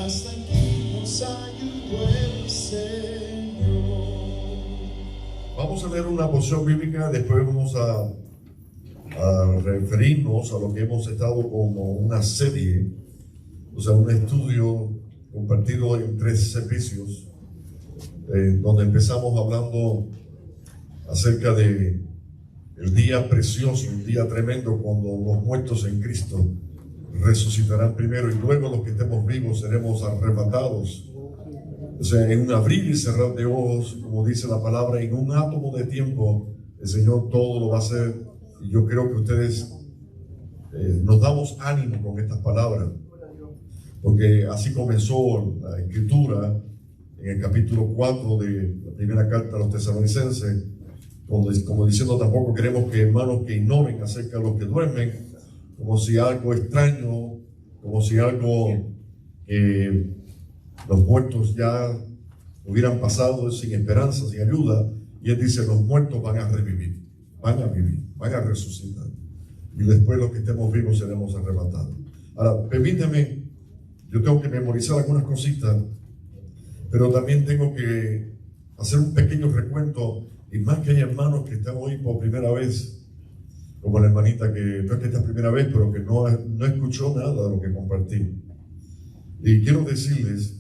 hasta aquí nos ayudó el Señor. Vamos a leer una porción bíblica, después vamos a referirnos a lo que hemos estado como una serie, o sea, un estudio compartido en 3 servicios, donde empezamos hablando acerca de el día precioso, un día tremendo, cuando los muertos en Cristo resucitarán primero y luego los que estemos vivos seremos arrebatados. O sea, en un abrir y cerrar de ojos, como dice la palabra, en un átomo de tiempo, el Señor todo lo va a hacer. Y yo creo que ustedes nos damos ánimo con estas palabras, porque así comenzó la Escritura en el capítulo 4 de la primera carta a los Tesalonicenses, como diciendo, tampoco queremos que hermanos que ignoren acerca de los que duermen, como si algo extraño, como si algo que los muertos ya hubieran pasado sin esperanza, sin ayuda. Y él dice, los muertos van a revivir, van a vivir, van a resucitar. Y después los que estemos vivos seremos arrebatados. Ahora, permíteme, yo tengo que memorizar algunas cositas, pero también tengo que hacer un pequeño recuento. Y más que hay hermanos que están hoy por primera vez, como la hermanita que no es que esta primera vez, pero que no escuchó nada de lo que compartí. Y quiero decirles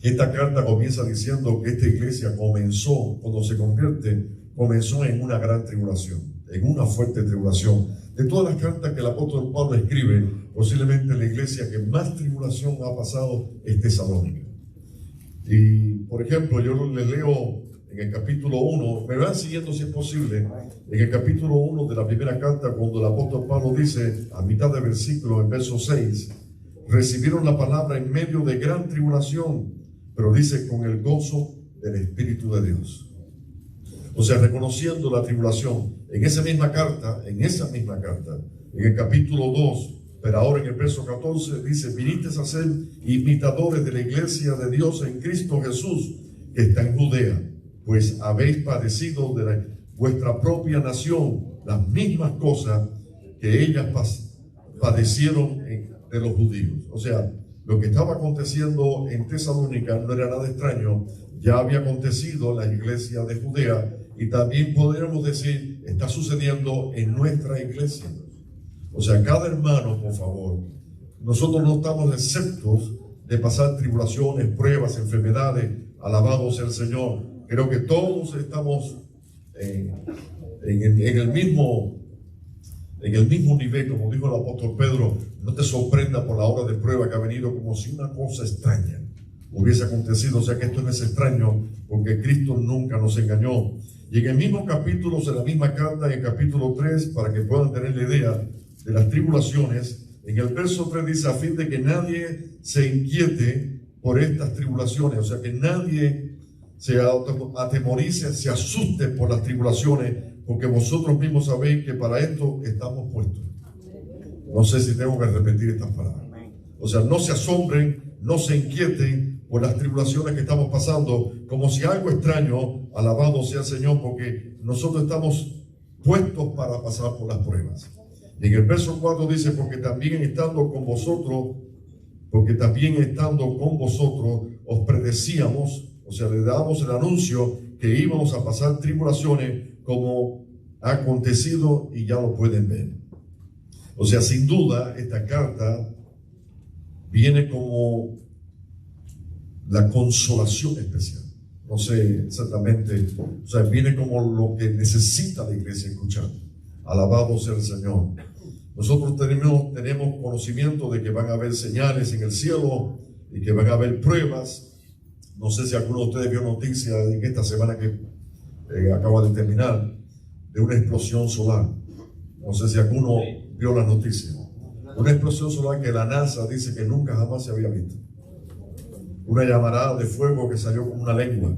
que esta carta comienza diciendo que esta iglesia comenzó, cuando se convierte, comenzó en una gran tribulación, en una fuerte tribulación. De todas las cartas que el apóstol Pablo escribe, posiblemente la iglesia que más tribulación ha pasado es Tesalónica. Y, por ejemplo, yo les leo en el capítulo 1, me van siguiendo si es posible, en el capítulo 1 de la primera carta, cuando el apóstol Pablo dice, a mitad del versículo, en verso 6, recibieron la palabra en medio de gran tribulación, pero dice, con el gozo del Espíritu de Dios. O sea, reconociendo la tribulación. En esa misma carta, en el capítulo 2, pero ahora en el verso 14, dice, vinisteis a ser imitadores de la iglesia de Dios en Cristo Jesús, que está en Judea, pues habéis padecido de vuestra propia nación las mismas cosas que ellas padecieron de los judíos. O sea, lo que estaba aconteciendo en Tesalónica no era nada extraño, ya había acontecido en la iglesia de Judea, y también podríamos decir, está sucediendo en nuestra iglesia. O sea, cada hermano, por favor, nosotros no estamos exentos de pasar tribulaciones, pruebas, enfermedades. Alabado sea el Señor. Creo que todos estamos en el mismo nivel, como dijo el apóstol Pedro. No te sorprenda por la hora de prueba que ha venido, como si una cosa extraña hubiese acontecido. O sea que esto no es extraño, porque Cristo nunca nos engañó. Y en el mismo capítulo, en la misma carta, en el capítulo 3, para que puedan tener la idea de las tribulaciones, en el verso 3 dice, a fin de que nadie se inquiete por estas tribulaciones. O sea que nadie se atemorice, se asuste por las tribulaciones, porque vosotros mismos sabéis que para esto estamos puestos. No sé si tengo que repetir estas palabras. O sea, no se asombren, no se inquieten por las tribulaciones que estamos pasando, como si algo extraño, alabado sea el Señor, porque nosotros estamos puestos para pasar por las pruebas. Y en el verso 4 dice, porque también estando con vosotros os predecíamos, o sea, le dábamos el anuncio que íbamos a pasar tribulaciones, como ha acontecido y ya lo pueden ver. O sea, sin duda, esta carta viene como la consolación especial. No sé exactamente, o sea, viene como lo que necesita la iglesia escuchar. Alabado sea el Señor. Nosotros tenemos conocimiento de que van a haber señales en el cielo y que van a haber pruebas. No sé si alguno de ustedes vio noticia en esta semana que acaba de terminar, de una explosión solar. No sé si alguno vio la noticia. Una explosión solar que la NASA dice que nunca jamás se había visto. Una llamarada de fuego que salió como una lengua.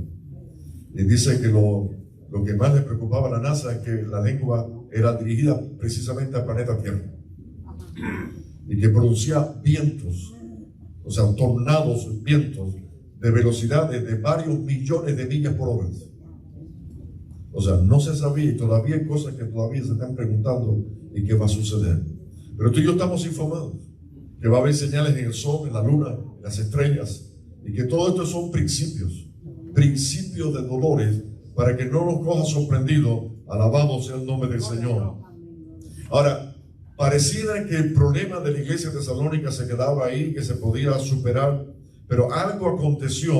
Y dice que lo que más le preocupaba a la NASA es que la lengua era dirigida precisamente al planeta Tierra. Y que producía vientos, o sea, tornados, vientos, de velocidades de varios millones de millas por hora. O sea, no se sabía, y todavía hay cosas que todavía se están preguntando y qué va a suceder. Pero tú y yo estamos informados que va a haber señales en el sol, en la luna, las estrellas, y que todo esto son principios de dolores, para que no nos coja sorprendido. Alabado sea el nombre del Señor. Ahora, pareciera que el problema de la iglesia tesalónica se quedaba ahí, que se podía superar, pero algo aconteció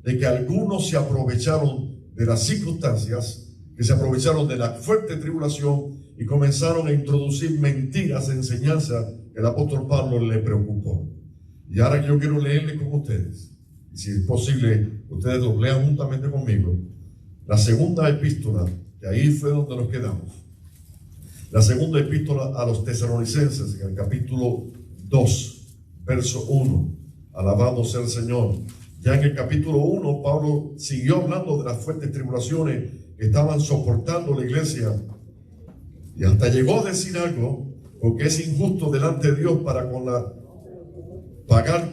de que algunos se aprovecharon de las circunstancias, que se aprovecharon de la fuerte tribulación y comenzaron a introducir mentiras, enseñanzas que el apóstol Pablo le preocupó. Y ahora yo quiero leerle con ustedes, y si es posible, ustedes lo lean juntamente conmigo, la segunda epístola, que ahí fue donde nos quedamos. La segunda epístola a los tesalonicenses, en el capítulo 2, verso 1. Alabado sea el Señor. Ya en el capítulo 1, Pablo siguió hablando de las fuertes tribulaciones que estaban soportando la iglesia. Y hasta llegó a decir algo, porque es injusto delante de Dios pagar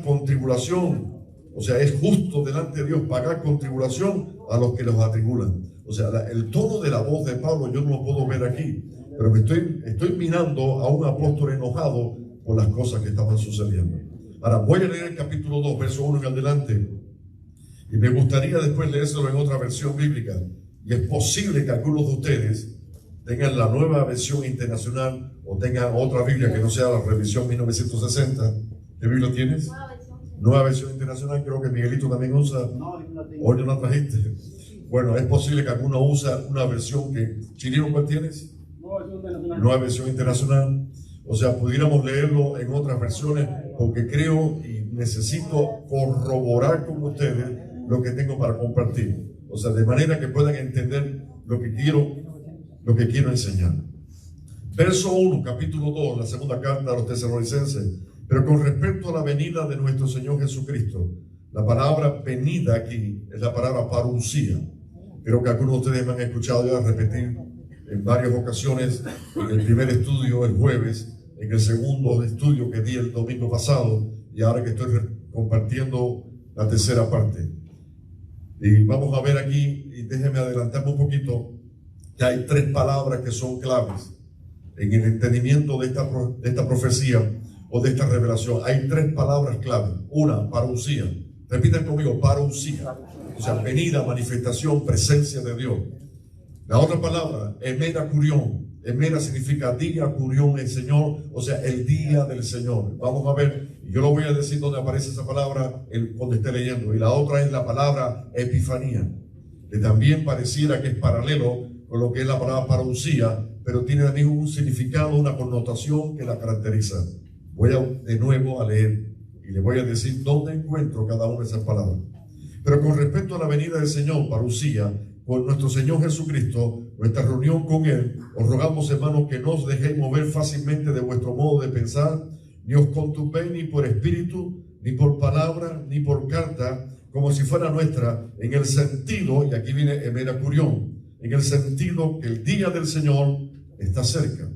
con tribulación. O sea, es justo delante de Dios pagar con tribulación a los que los atribulan. O sea, el tono de la voz de Pablo yo no lo puedo ver aquí, pero me estoy mirando a un apóstol enojado por las cosas que estaban sucediendo. Ahora voy a leer el capítulo 2, verso 1 en adelante, y me gustaría después leérselo en otra versión bíblica. Y es posible que algunos de ustedes tengan la nueva versión internacional o tengan otra Biblia que no sea la revisión 1960. ¿Qué Biblia tienes? Nueva versión internacional. Creo que Miguelito también usa. Hoy no la trajiste. Bueno, es posible que alguno usa una versión que... Chirino, ¿cuál tienes? Nueva versión internacional. O sea, pudiéramos leerlo en otras versiones, porque creo y necesito corroborar con ustedes lo que tengo para compartir. O sea, de manera que puedan entender lo que quiero enseñar. Verso 1, capítulo 2, la segunda carta a los tesalonicenses. Pero con respecto a la venida de nuestro Señor Jesucristo, la palabra venida aquí es la palabra parousia. Creo que algunos de ustedes me han escuchado ya repetir en varias ocasiones, en el primer estudio el jueves, en el segundo estudio que di el domingo pasado, y ahora que estoy compartiendo la tercera parte. Y vamos a ver aquí, y déjenme adelantarme un poquito, que hay tres palabras que son claves en el entendimiento de esta profecía o de esta revelación. Hay tres palabras claves. Una, parousia. Repitan conmigo, parousia. O sea, venida, manifestación, presencia de Dios. La otra palabra, emera curión. Emera significa día, curión, el Señor, o sea, el día del Señor. Vamos a ver, yo lo voy a decir donde aparece esa palabra cuando esté leyendo. Y la otra es la palabra epifanía, que también pareciera que es paralelo con lo que es la palabra parousia, pero tiene también un significado, una connotación que la caracteriza. Voy de nuevo a leer y le voy a decir dónde encuentro cada una de esas palabras. Pero con respecto a la venida del Señor, parousia, por nuestro Señor Jesucristo, nuestra reunión con Él, os rogamos, hermanos, que no os dejéis mover fácilmente de vuestro modo de pensar, ni os conturbéis ni por espíritu, ni por palabra, ni por carta, como si fuera nuestra, en el sentido, y aquí viene emera curión, en el sentido que el día del Señor está cerca.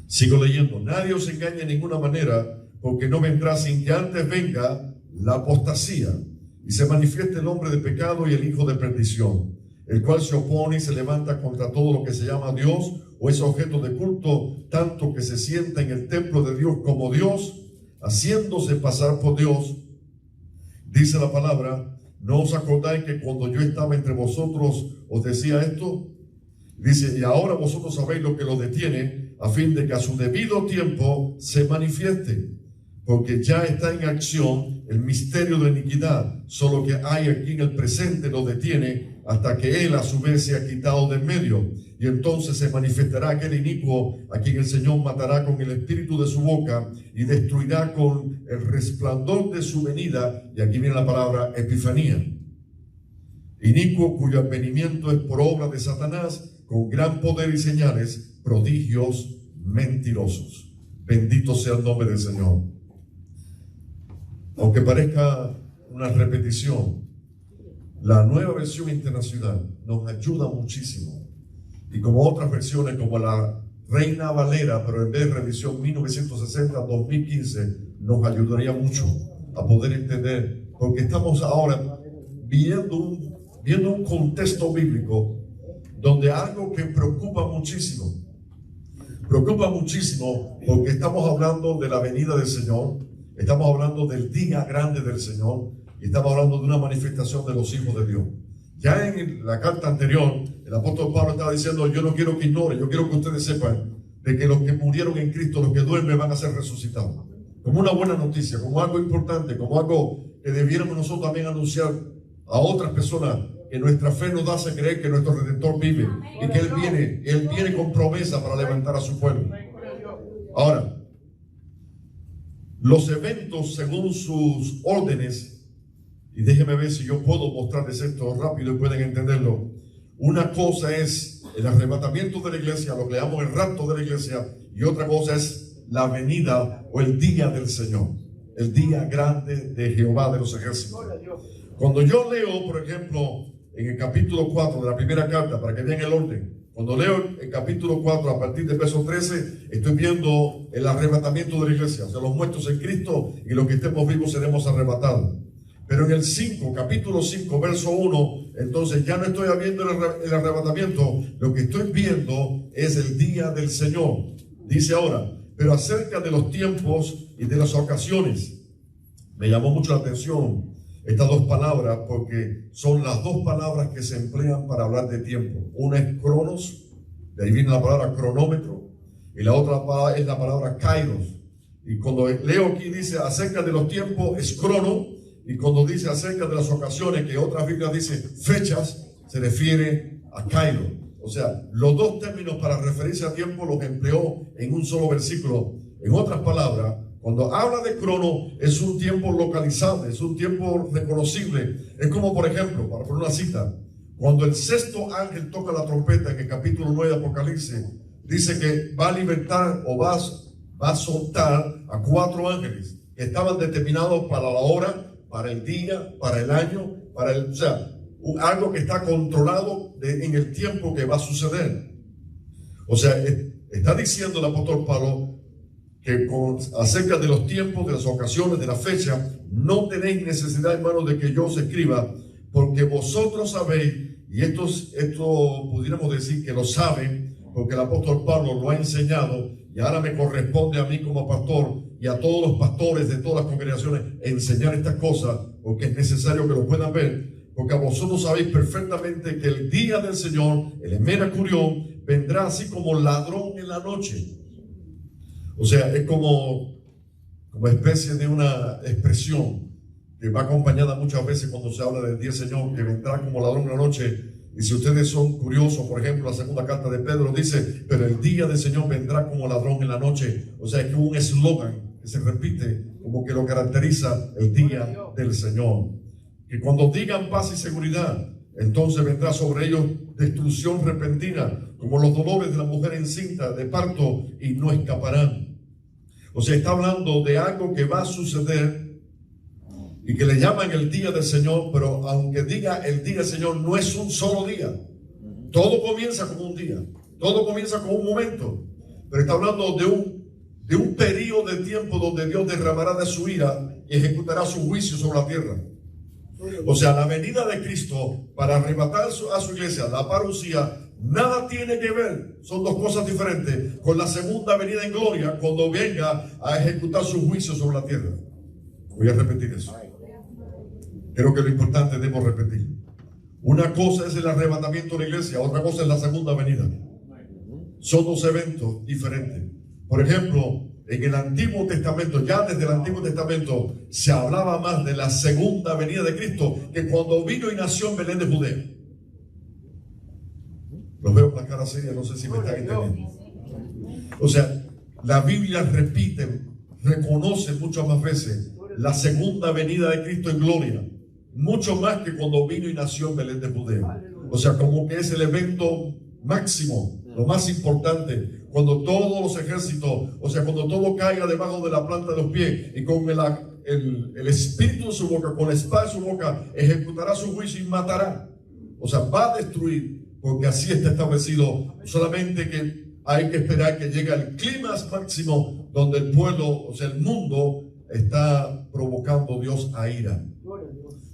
Sigo leyendo. Nadie os engañe de ninguna manera, porque no vendrá sin que antes venga la apostasía y se manifieste el hombre de pecado y el hijo de perdición, el cual se opone y se levanta contra todo lo que se llama Dios o es objeto de culto, tanto que se sienta en el templo de Dios como Dios, haciéndose pasar por Dios. Dice la palabra: ¿no os acordáis que cuando yo estaba entre vosotros os decía esto? Dice: y ahora vosotros sabéis lo que lo detiene, a fin de que a su debido tiempo se manifieste, porque ya está en acción el misterio de iniquidad, solo que hay aquí en el presente lo detiene, hasta que él a su vez se ha quitado de en medio, y entonces se manifestará aquel inicuo a quien el Señor matará con el espíritu de su boca y destruirá con el resplandor de su venida. Y aquí viene la palabra epifanía. Inicuo cuyo advenimiento es por obra de Satanás, con gran poder y señales, prodigios mentirosos. Bendito sea el nombre del Señor. Aunque parezca una repetición, la nueva versión internacional nos ayuda muchísimo. Y como otras versiones, como la Reina Valera, pero en vez de revisión 1960-2015, nos ayudaría mucho a poder entender, porque estamos ahora viendo un contexto bíblico donde algo que preocupa muchísimo, porque estamos hablando de la venida del Señor, estamos hablando del día grande del Señor y estamos hablando de una manifestación de los hijos de Dios. Ya en la carta anterior, el apóstol Pablo estaba diciendo, yo no quiero que ignoren, yo quiero que ustedes sepan de que los que murieron en Cristo, los que duermen, van a ser resucitados. Como una buena noticia, como algo importante, como algo que debiéramos nosotros también anunciar a otras personas, que nuestra fe nos hace creer que nuestro Redentor vive y que Él viene con promesa para levantar a su pueblo. Ahora, los eventos según sus órdenes, y déjenme ver si yo puedo mostrarles esto rápido y pueden entenderlo. Una cosa es el arrebatamiento de la iglesia, lo que le llamamos el rapto de la iglesia, y otra cosa es la venida o el día del Señor, el día grande de Jehová de los ejércitos. Cuando yo leo, por ejemplo, en el capítulo 4 de la primera carta, para que vean el orden, cuando leo el capítulo 4 a partir del verso 13, estoy viendo el arrebatamiento de la iglesia, o sea, los muertos en Cristo y los que estemos vivos seremos arrebatados. Pero en el 5, capítulo 5, verso 1, entonces ya no estoy viendo el arrebatamiento, lo que estoy viendo es el día del Señor. Dice ahora, pero acerca de los tiempos y de las ocasiones, me llamó mucho la atención estas dos palabras, porque son las dos palabras que se emplean para hablar de tiempo. Una es cronos, de ahí viene la palabra cronómetro, y la otra es la palabra kairos. Y cuando leo aquí dice acerca de los tiempos es crono, y cuando dice acerca de las ocasiones, que otras Biblias dice fechas, se refiere a kairos. O sea, los dos términos para referirse a tiempo los empleó en un solo versículo. En otras palabras, cuando habla de crono, es un tiempo localizable, es un tiempo reconocible. Es como, por ejemplo, para poner una cita, cuando el sexto ángel toca la trompeta en el capítulo 9 de Apocalipsis, dice que va a libertar o va a soltar a 4 ángeles que estaban determinados para la hora, para el día, para el año, o sea, algo que está controlado en el tiempo que va a suceder. O sea, está diciendo el apóstol Pablo que acerca de los tiempos, de las ocasiones, de la fecha, no tenéis necesidad, hermanos, de que yo os escriba, porque vosotros sabéis, y esto pudiéramos decir que lo saben, porque el apóstol Pablo lo ha enseñado, y ahora me corresponde a mí como pastor y a todos los pastores de todas las congregaciones enseñar estas cosas, porque es necesario que lo puedan ver, porque vosotros sabéis perfectamente que el día del Señor, el Emena Curión, vendrá así como ladrón en la noche. O sea, es como especie de una expresión que va acompañada muchas veces cuando se habla del día del Señor, que vendrá como ladrón en la noche. Y si ustedes son curiosos, por ejemplo, la segunda carta de Pedro dice, pero el día del Señor vendrá como ladrón en la noche. O sea, es que un eslogan que se repite como que lo caracteriza el día del Señor. Que cuando digan paz y seguridad, entonces vendrá sobre ellos destrucción repentina, como los dolores de la mujer encinta de parto, y no escaparán. O sea, está hablando de algo que va a suceder y que le llaman el día del Señor, pero aunque diga el día del Señor, no es un solo día. Todo comienza como un día, todo comienza como un momento, pero está hablando de un periodo de tiempo donde Dios derramará de su ira y ejecutará su juicio sobre la tierra. O sea, la venida de Cristo para arrebatar a su iglesia, la parucía, nada tiene que ver, son dos cosas diferentes, con la segunda venida en gloria, cuando venga a ejecutar su juicio sobre la tierra. Voy a repetir eso. Creo que lo importante debemos repetir. Una cosa es el arrebatamiento de la iglesia, otra cosa es la segunda venida. Son dos eventos diferentes. Por ejemplo, en el Antiguo Testamento, ya desde el Antiguo Testamento, se hablaba más de la segunda venida de Cristo que cuando vino y nació en Belén de Judea. Los veo con la cara seria, no sé si me están entendiendo. O sea, la Biblia repite, reconoce muchas más veces la segunda venida de Cristo en gloria, mucho más que cuando vino y nació en Belén de Judea. O sea, como que es el evento máximo, lo más importante, cuando todos los ejércitos, o sea, cuando todo caiga debajo de la planta de los pies y con el espíritu en su boca, con la espada en su boca, ejecutará su juicio y matará. O sea, va a destruir, porque así está establecido. Solamente que hay que esperar que llegue al clímax máximo donde el pueblo, o sea, el mundo está provocando Dios a ira.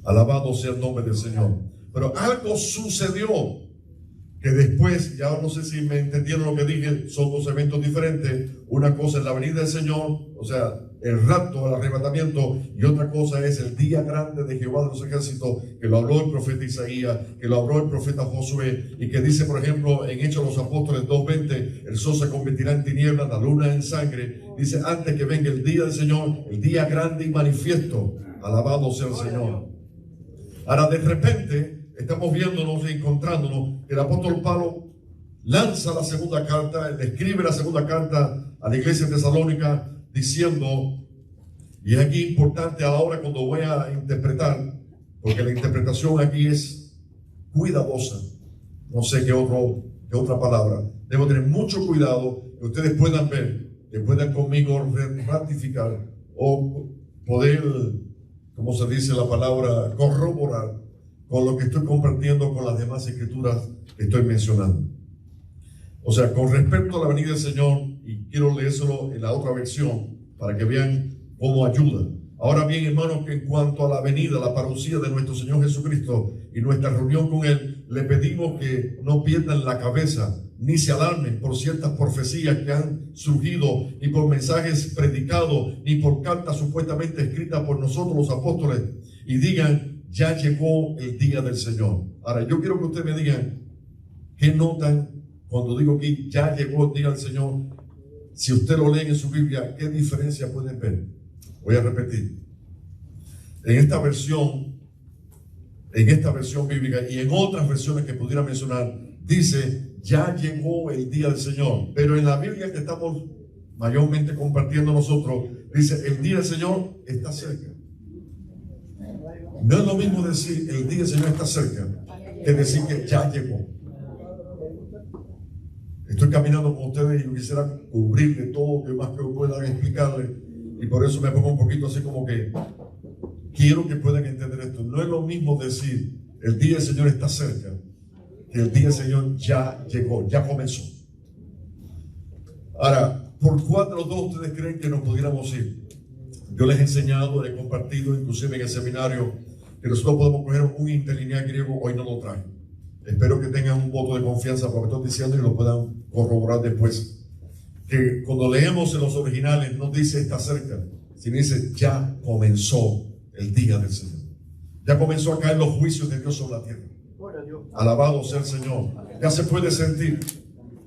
Alabado sea el nombre del Señor. Pero algo sucedió que después, ya no sé si me entendieron lo que dije, son dos eventos diferentes. Una cosa es la venida del Señor, o sea, el rapto, el arrebatamiento, y otra cosa es el día grande de Jehová de los ejércitos, que lo habló el profeta Isaías, que lo habló el profeta Josué, y que dice, por ejemplo, en Hechos de los Apóstoles 2:20, el sol se convertirá en tinieblas, la luna en sangre. Dice, antes que venga el día del Señor, el día grande y manifiesto, alabado sea el Señor. Ahora, de repente, estamos viéndonos y encontrándonos que el apóstol Pablo lanza la segunda carta, le escribe la segunda carta a la iglesia de Tesalónica diciendo, y es aquí importante ahora cuando voy a interpretar, porque la interpretación aquí es cuidadosa, no sé qué otra palabra, debo tener mucho cuidado que ustedes puedan ver, que puedan conmigo ratificar o poder, como se dice la palabra, corroborar con lo que estoy compartiendo con las demás escrituras que estoy mencionando. O sea, con respecto a la venida del Señor, y quiero leérselo en la otra versión para que vean cómo ayuda. Ahora bien, hermanos, que en cuanto a la venida, la parucía de nuestro Señor Jesucristo y nuestra reunión con Él, le pedimos que no pierdan la cabeza, ni se alarmen por ciertas profecías que han surgido, ni por mensajes predicados, ni por cartas supuestamente escritas por nosotros los apóstoles, y digan, ya llegó el día del Señor. Ahora, yo quiero que ustedes me digan, ¿qué notan cuando digo que ya llegó el día del Señor? Si usted lo lee en su Biblia, ¿qué diferencia pueden ver? Voy a repetir. En esta versión bíblica y en otras versiones que pudiera mencionar, dice, ya llegó el día del Señor. Pero en la Biblia que estamos mayormente compartiendo nosotros, dice, el día del Señor está cerca. No es lo mismo decir, el día del Señor está cerca, que decir que ya llegó. Estoy caminando con ustedes y yo quisiera cubrirle todo lo que más que puedan explicarle, y por eso me pongo un poquito así como que quiero que puedan entender esto. No es lo mismo decir el día del Señor está cerca que el día del Señor ya llegó, ya comenzó. Ahora, ¿por cuál de los dos ustedes creen que nos pudiéramos ir? Yo les he enseñado, he compartido inclusive en el seminario que nosotros podemos coger un interlineal griego. Hoy no lo traje. Espero que tengan un voto de confianza por lo que estoy diciendo y lo puedan corroborar después. Que cuando leemos en los originales no dice está cerca, sino dice ya comenzó el día del Señor. Ya comenzó a caer los juicios de Dios sobre la tierra. Alabado sea el Señor. Ya se puede sentir,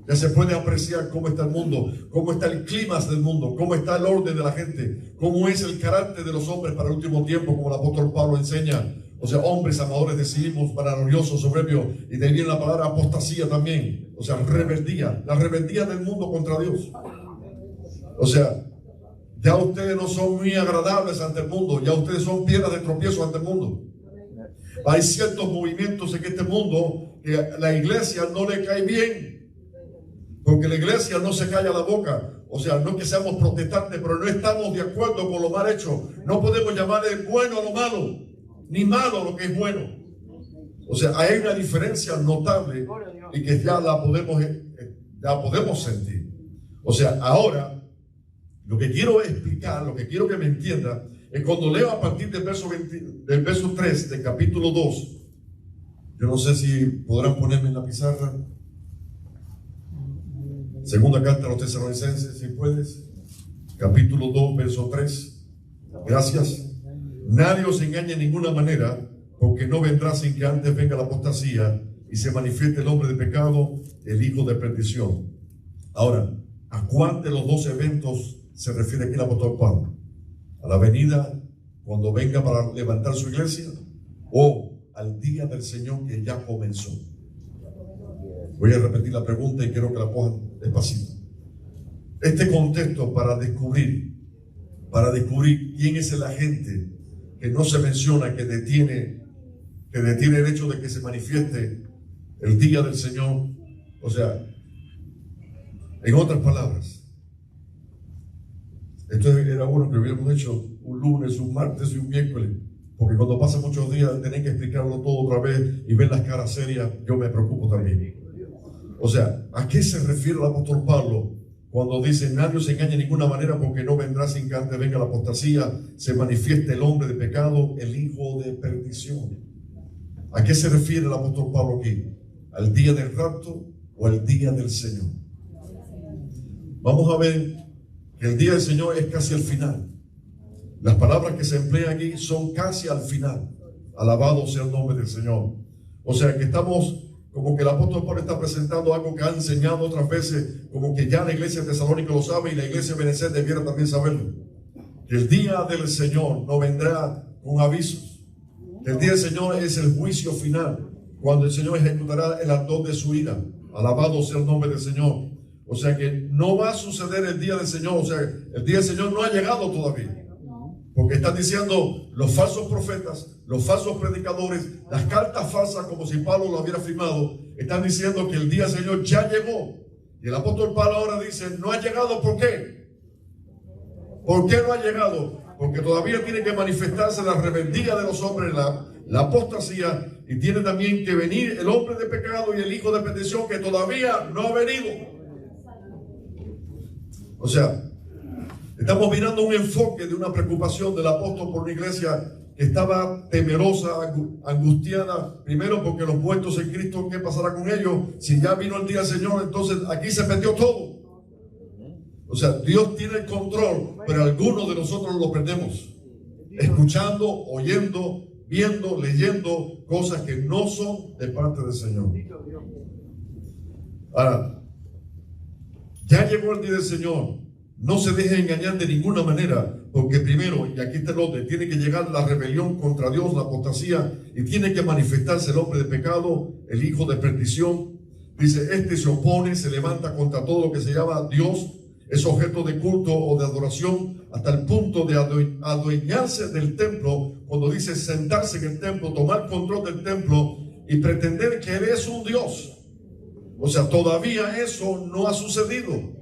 ya se puede apreciar cómo está el mundo, cómo está el clima del mundo, cómo está el orden de la gente, cómo es el carácter de los hombres para el último tiempo, como el apóstol Pablo enseña. O sea, hombres amadores de sí mismos, vanagloriosos, soberbios, y de ahí viene la palabra apostasía también. O sea, rebeldía, la rebeldía del mundo contra Dios. O sea, ya ustedes no son muy agradables ante el mundo, ya ustedes son piedras de tropiezo ante el mundo. Hay ciertos movimientos en este mundo que a la iglesia no le cae bien, porque la iglesia no se calla la boca. O sea, no que seamos protestantes, pero no estamos de acuerdo con lo mal hecho. No podemos llamarle bueno a lo malo, ni malo a lo que es bueno. O sea, hay una diferencia notable y que ya la podemos sentir. O sea, ahora, lo que quiero explicar, lo que quiero que me entienda, es cuando leo a partir del verso 3 del capítulo 2. Yo no sé si podrán ponerme en la pizarra. Segunda carta a los Tesalonicenses, si puedes. Capítulo 2, verso 3. Gracias. Nadie os engañe en ninguna manera, porque no vendrá sin que antes venga la apostasía y se manifieste el hombre de pecado, el hijo de perdición. Ahora, ¿a cuál de los dos eventos se refiere aquí el apóstol Pablo? ¿A la venida cuando venga para levantar su iglesia? ¿O al día del Señor que ya comenzó? Voy a repetir la pregunta y quiero que la cojan despacito. Este contexto para descubrir quién es el agente que no se menciona, que detiene el hecho de que se manifieste el día del Señor. O sea, en otras palabras, esto era uno que hubiéramos hecho un lunes, un martes y un miércoles, porque cuando pasan muchos días tener que explicarlo todo otra vez y ver las caras serias, yo me preocupo también. O sea, ¿a qué se refiere el apóstol Pablo cuando dice nadie se engañe de ninguna manera, porque no vendrá sin que antes venga la apostasía, se manifieste el hombre de pecado, el hijo de perdición? ¿A qué se refiere el apóstol Pablo aquí? ¿Al día del rapto o al día del Señor? Vamos a ver que el día del Señor es casi el final. Las palabras que se emplean aquí son casi al final. Alabado sea el nombre del Señor. O sea que estamos, como que el apóstol Pablo está presentando algo que ha enseñado otras veces, como que ya la iglesia de Tesalónica lo sabe y la iglesia de Benecer debiera también saberlo. Que el día del Señor no vendrá con avisos. Que el día del Señor es el juicio final, cuando el Señor ejecutará el ardor de su ira. Alabado sea el nombre del Señor. O sea que no va a suceder el día del Señor. O sea, el día del Señor no ha llegado todavía. Porque están diciendo los falsos profetas, los falsos predicadores, las cartas falsas, como si Pablo lo hubiera firmado, están diciendo que el día del Señor ya llegó. Y el apóstol Pablo ahora dice, no ha llegado, ¿por qué? ¿Por qué no ha llegado? Porque todavía tiene que manifestarse la rebeldía de los hombres, la apostasía, y tiene también que venir el hombre de pecado y el hijo de perdición, que todavía no ha venido. O sea, estamos mirando un enfoque de una preocupación del apóstol por una iglesia que estaba temerosa, angustiada, primero porque los muertos en Cristo, ¿qué pasará con ellos? Si ya vino el día del Señor, entonces aquí se perdió todo. O sea, Dios tiene el control, pero algunos de nosotros lo perdemos. Escuchando, oyendo, viendo, leyendo cosas que no son de parte del Señor. Ahora, ya llegó el día del Señor. No se deje engañar de ninguna manera, porque primero, y aquí está el orden, tiene que llegar la rebelión contra Dios, la apostasía, y tiene que manifestarse el hombre de pecado, el hijo de perdición. Dice, este se opone, se levanta contra todo lo que se llama Dios, es objeto de culto o de adoración, hasta el punto de adueñarse del templo, cuando dice sentarse en el templo, tomar control del templo y pretender que Él es un Dios. O sea, todavía eso no ha sucedido.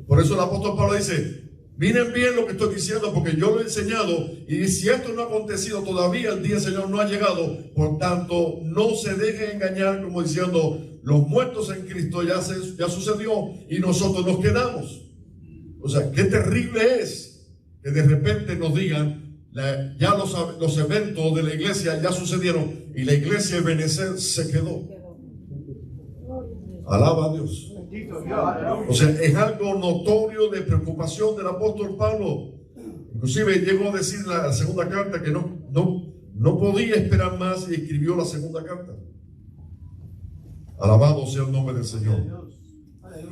Por eso el apóstol Pablo dice, miren bien lo que estoy diciendo, porque yo lo he enseñado, y si esto no ha acontecido todavía, el día del Señor no ha llegado. Por tanto, no se deje engañar, como diciendo, los muertos en Cristo ya sucedió y nosotros nos quedamos. O sea, qué terrible es que de repente nos digan, ya los eventos de la iglesia ya sucedieron y la iglesia de Benecer se quedó. Alaba a Dios. O sea, es algo notorio de preocupación del apóstol Pablo. Inclusive llegó a decir en la segunda carta que no podía esperar más y escribió la segunda carta. Alabado sea el nombre del Señor.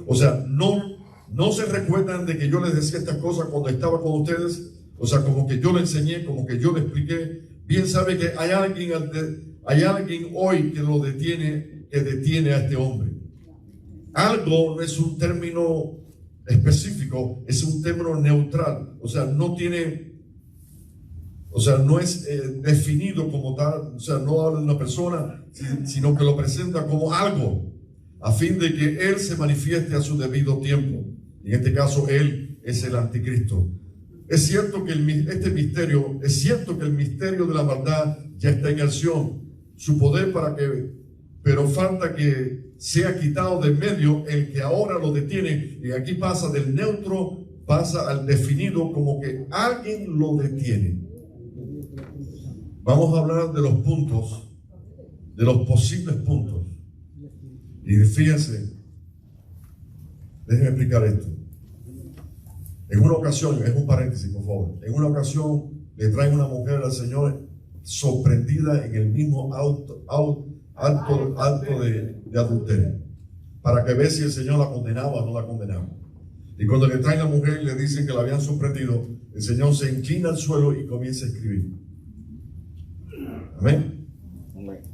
O sea, no se recuerdan de que yo les decía estas cosas cuando estaba con ustedes. O sea, como que yo le enseñé, como que yo le expliqué. Bien sabe que hay alguien hoy que lo detiene, que detiene a este hombre. Algo no es un término específico, es un término neutral. O sea, no es definido como tal. O sea, no habla de una persona, sino que lo presenta como algo, a fin de que Él se manifieste a su debido tiempo. Y en este caso, Él es el anticristo. Es cierto que el misterio de la maldad ya está en acción, su poder pero falta que sea quitado de medio el que ahora lo detiene, y aquí pasa del neutro, pasa al definido, como que alguien lo detiene. Vamos a hablar de los puntos, de los posibles puntos. Y fíjense, déjenme explicar esto. En una ocasión, es un paréntesis por favor, en una ocasión le traen una mujer al Señor sorprendida en el mismo acto de adulterio, para que vea si el Señor la condenaba o no la condenaba. Y cuando le traen a la mujer y le dicen que la habían sorprendido, el Señor se inclina al suelo y comienza a escribir. Amén.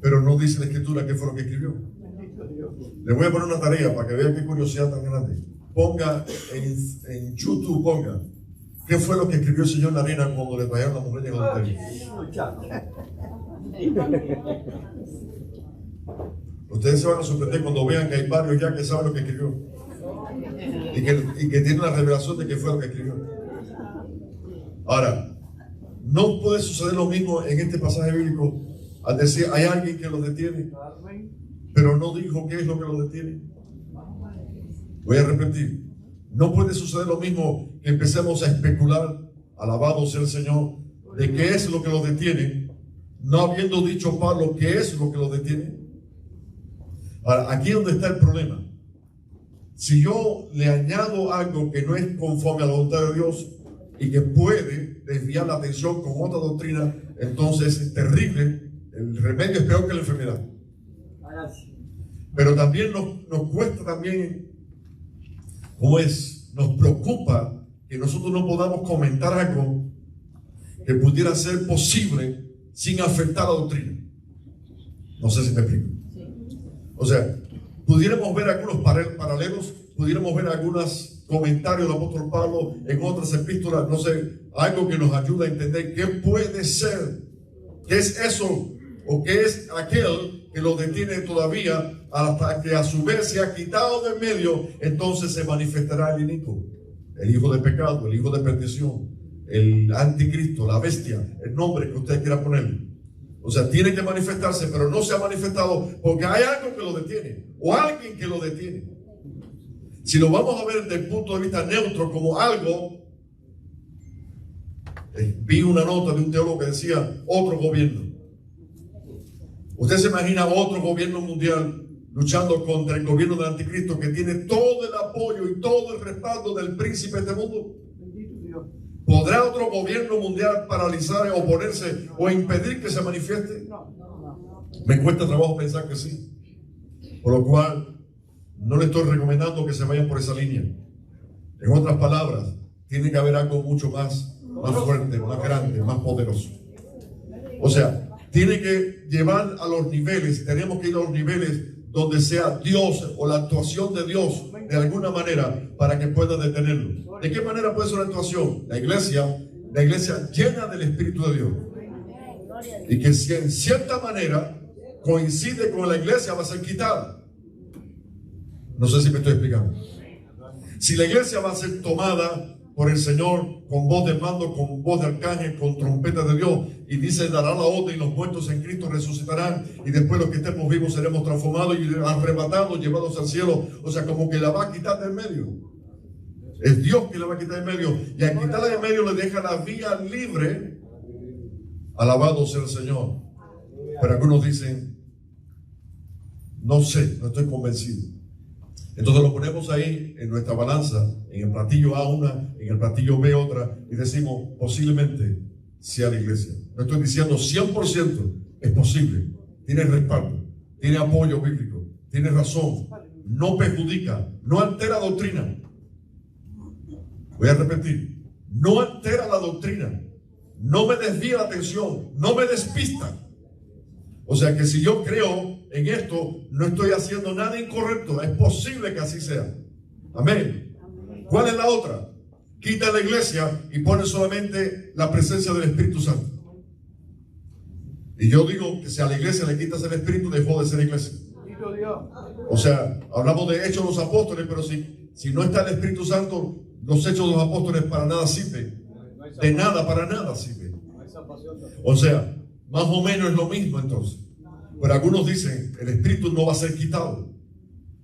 Pero no dice la escritura qué fue lo que escribió. Le voy a poner una tarea para que vean qué curiosidad tan grande. Ponga en YouTube, ponga qué fue lo que escribió el Señor en la arena cuando le trajeron a la mujer en adulterio. Ustedes se van a sorprender cuando vean que hay varios ya que saben lo que escribió y que tienen la revelación de que fue lo que escribió. Ahora, no puede suceder lo mismo en este pasaje bíblico al decir hay alguien que lo detiene, pero no dijo qué es lo que lo detiene. Voy a repetir, no puede suceder lo mismo que empecemos a especular, alabado sea el Señor, de qué es lo que lo detiene, no habiendo dicho Pablo qué es lo que lo detiene. Ahora, aquí es donde está el problema. Si yo le añado algo que no es conforme a la voluntad de Dios, y que puede desviar la atención con otra doctrina, entonces es terrible. El remedio es peor que la enfermedad. Pero también nos cuesta también, nos preocupa que nosotros no podamos comentar algo que pudiera ser posible sin afectar la doctrina. No sé si me explico. O sea, pudiéramos ver algunos paralelos, pudiéramos ver algunos comentarios del apóstol Pablo en otras epístolas, no sé, algo que nos ayuda a entender qué puede ser, qué es eso o qué es aquel que lo detiene todavía hasta que a su vez se ha quitado del medio. Entonces se manifestará el inicuo, el hijo de pecado, el hijo de perdición, el anticristo, la bestia, el nombre que usted quiera ponerle. O sea, tiene que manifestarse, pero no se ha manifestado porque hay algo que lo detiene o alguien que lo detiene. Si lo vamos a ver desde el punto de vista neutro como algo, vi una nota de un teólogo que decía otro gobierno. Usted se imagina otro gobierno mundial luchando contra el gobierno del anticristo que tiene todo el apoyo y todo el respaldo del príncipe de este mundo. ¿Podrá otro gobierno mundial paralizar, oponerse o impedir que se manifieste? Me cuesta trabajo pensar que sí. Por lo cual, no le estoy recomendando que se vayan por esa línea. En otras palabras, tiene que haber algo mucho más fuerte, más grande, más poderoso. O sea, tiene que llevar a los niveles, tenemos que ir a los niveles donde sea Dios o la actuación de Dios de alguna manera para que pueda detenerlo. ¿De qué manera puede ser una actuación? La iglesia llena del Espíritu de Dios. Y que si en cierta manera coincide con la iglesia va a ser quitada. No sé si me estoy explicando. Si la iglesia va a ser tomada por el Señor con voz de mando, con voz de arcángel, con trompeta de Dios, y dice, dará la orden y los muertos en Cristo resucitarán, y después los que estemos vivos seremos transformados y arrebatados, llevados al cielo. O sea, como que la va a quitar del medio. Es Dios que la va a quitar del medio, y al quitarla del medio le deja la vía libre. Alabado sea el Señor. Pero algunos dicen, no sé, no estoy convencido. Entonces lo ponemos ahí en nuestra balanza, en el platillo A una, en el platillo B otra, y decimos, posiblemente sea la iglesia. No estoy diciendo 100%, es posible, tiene respaldo, tiene apoyo bíblico, tiene razón, no perjudica, no altera doctrina. Voy a repetir, no altera la doctrina, no me desvía la atención, no me despista. O sea que si yo creo en esto, no estoy haciendo nada incorrecto. Es posible que así sea. Amén. ¿Cuál es la otra? Quita la iglesia y pone solamente la presencia del Espíritu Santo. Y yo digo que si a la iglesia le quitas el Espíritu, dejó de ser iglesia. O sea, hablamos de Hechos de los Apóstoles, pero si no está el Espíritu Santo, los Hechos de los Apóstoles para nada sirven. De nada, para nada sirven. O sea, más o menos es lo mismo entonces. Pero algunos dicen, el Espíritu no va a ser quitado.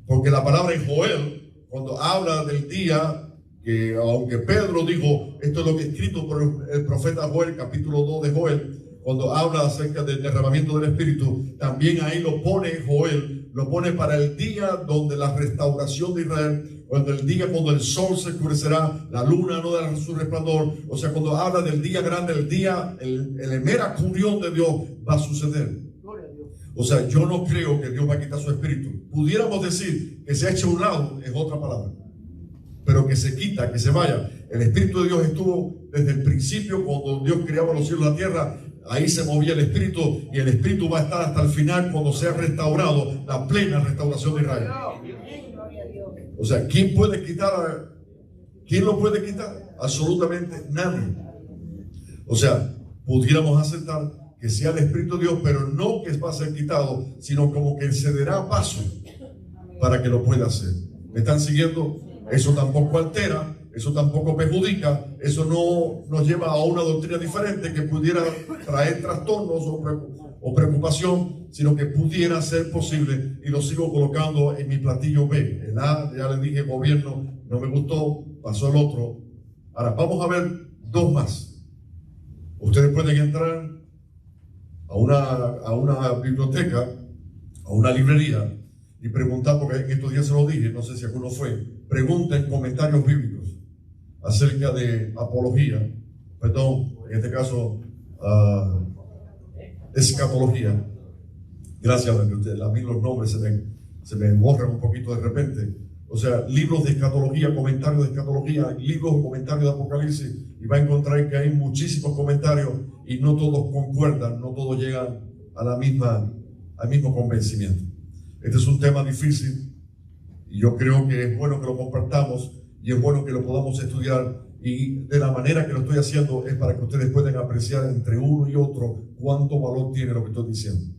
Porque la palabra en Joel, cuando habla del día, que aunque Pedro dijo, esto es lo que es escrito por el profeta Joel, capítulo 2 de Joel, cuando habla acerca del derramamiento del Espíritu, también ahí lo pone Joel, lo pone para el día donde la restauración de Israel, cuando el día cuando el sol se oscurecerá, la luna no dará su resplandor. O sea, cuando habla del día grande, el día, el mera comunión de Dios va a suceder. O sea, yo no creo que Dios va a quitar su espíritu. Pudiéramos decir que se ha hecho a un lado, es otra palabra. Pero que se quita, que se vaya. El Espíritu de Dios estuvo desde el principio, cuando Dios creaba los cielos y la tierra. Ahí se movía el Espíritu, y el Espíritu va a estar hasta el final cuando sea restaurado, la plena restauración de Israel. O sea, ¿quién puede quitar? ¿Quién lo puede quitar? Absolutamente nadie. O sea, pudiéramos aceptar que sea el Espíritu de Dios, pero no que va a ser quitado, sino como que cederá paso para que lo pueda hacer. ¿Me están siguiendo? Eso tampoco altera, eso tampoco perjudica, eso no nos lleva a una doctrina diferente que pudiera traer trastornos o preocupación, sino que pudiera ser posible, y lo sigo colocando en mi platillo B. El A, ya les dije, gobierno, no me gustó, pasó el otro. Ahora, vamos a ver dos más. Ustedes pueden entrar a una biblioteca, a una librería, y preguntar, porque en estos días se lo dije, no sé si alguno fue, pregunten comentarios bíblicos. acerca de apología, perdón, en este caso, escatología. Gracias, a mí los nombres se me borran un poquito de repente. O sea, libros de escatología, comentarios de escatología, libros o comentarios de Apocalipsis, y va a encontrar que hay muchísimos comentarios y no todos concuerdan, no todos llegan a al mismo convencimiento. Este es un tema difícil y yo creo que es bueno que lo compartamos y es bueno que lo podamos estudiar, y de la manera que lo estoy haciendo es para que ustedes puedan apreciar entre uno y otro cuánto valor tiene lo que estoy diciendo.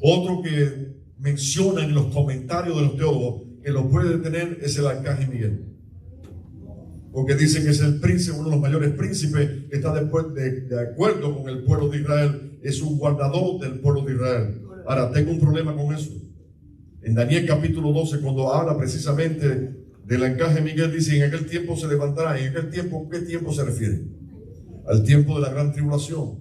Otro que mencionan en los comentarios de los teólogos que lo puede tener es el arcángel Miguel, porque dicen que es el príncipe, uno de los mayores príncipes, que está de acuerdo con el pueblo de Israel, es un guardador del pueblo de Israel. Ahora, tengo un problema con eso. En Daniel capítulo 12, cuando habla precisamente del arcángel Miguel, dice: en aquel tiempo se levantará. ¿En aquel tiempo qué tiempo se refiere? Al tiempo de la gran tribulación.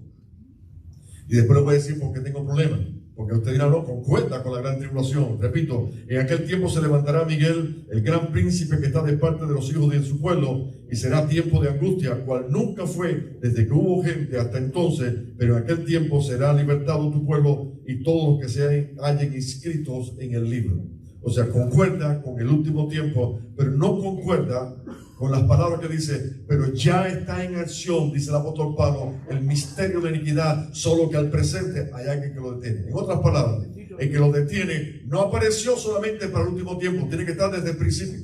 Y después les voy a decir por qué tengo problemas. Porque usted dirá, no, concuerda con la gran tribulación. Repito, en aquel tiempo se levantará Miguel, el gran príncipe que está de parte de los hijos de su pueblo, y será tiempo de angustia, cual nunca fue desde que hubo gente hasta entonces, pero en aquel tiempo será libertado tu pueblo y todos los que se hallen inscritos en el libro. O sea, concuerda con el último tiempo, pero no concuerda con las palabras que dice: pero ya está en acción, dice el apóstol Pablo, el misterio de la iniquidad, solo que al presente hay alguien que lo detiene. En otras palabras, el que lo detiene no apareció solamente para el último tiempo, tiene que estar desde el principio.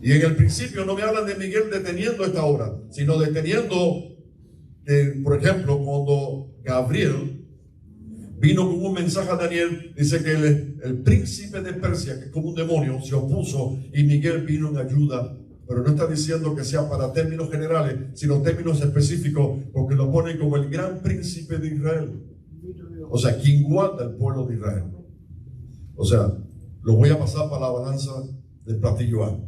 Y en el principio no me hablan de Miguel deteniendo esta obra, sino deteniendo, por ejemplo, cuando Gabriel vino con un mensaje a Daniel, dice que el príncipe de Persia, que es como un demonio, se opuso y Miguel vino en ayuda. Pero no está diciendo que sea para términos generales, sino términos específicos, porque lo pone como el gran príncipe de Israel. O sea, quien guarda el pueblo de Israel. O sea, lo voy a pasar para la balanza del platillo A.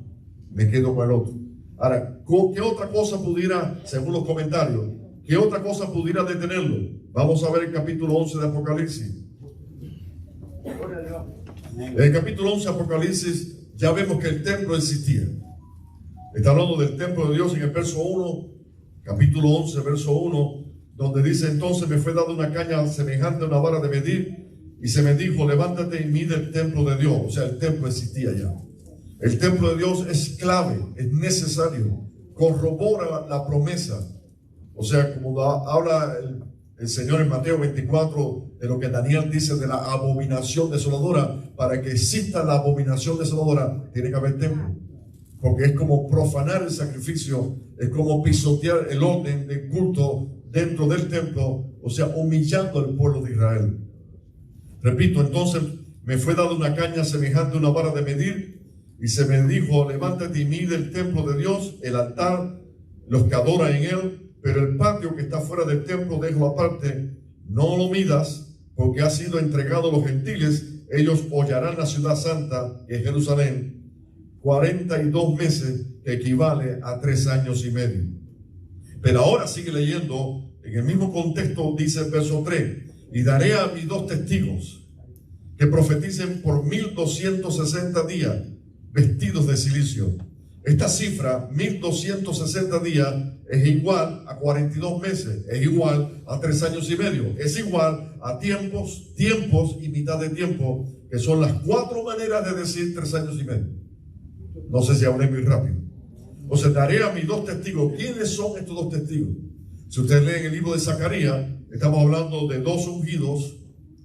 Me quedo con el otro. Ahora, ¿qué otra cosa pudiera, según los comentarios, qué otra cosa pudiera detenerlo? Vamos a ver el capítulo 11 de Apocalipsis. En el capítulo 11 de Apocalipsis ya vemos que el templo existía. Está hablando del templo de Dios en el verso 1, capítulo 11, verso 1, donde dice: entonces me fue dada una caña semejante a una vara de medir, y se me dijo: levántate y mide el templo de Dios. O sea, el templo existía ya. El templo de Dios es clave, es necesario, corrobora la promesa. O sea, como habla el Señor en Mateo 24 de lo que Daniel dice de la abominación desoladora, para que exista la abominación desoladora tiene que haber templo, porque es como profanar el sacrificio, es como pisotear el orden del culto dentro del templo, o sea, humillando al pueblo de Israel. Repito, entonces me fue dada una caña semejante a una vara de medir, y se me dijo: levántate y mide el templo de Dios, el altar, los que adoran en él, pero el patio que está fuera del templo déjalo aparte, no lo midas, porque ha sido entregado a los gentiles. Ellos hollarán la ciudad santa en Jerusalén 42 meses, que equivale a 3 años y medio. Pero ahora sigue leyendo, en el mismo contexto dice el verso 3: y daré a mis 2 testigos que profeticen por 1260 días, vestidos de silicio. Esta cifra, 1260 días, es igual a 42 meses, es igual a 3 años y medio, es igual a tiempos y mitad de tiempo, que son las 4 maneras de decir 3 años y medio. No sé si hablé muy rápido. O sea, daré a mis 2 testigos. ¿Quiénes son estos 2 testigos? Si ustedes leen el libro de Zacarías, estamos hablando de 2 ungidos,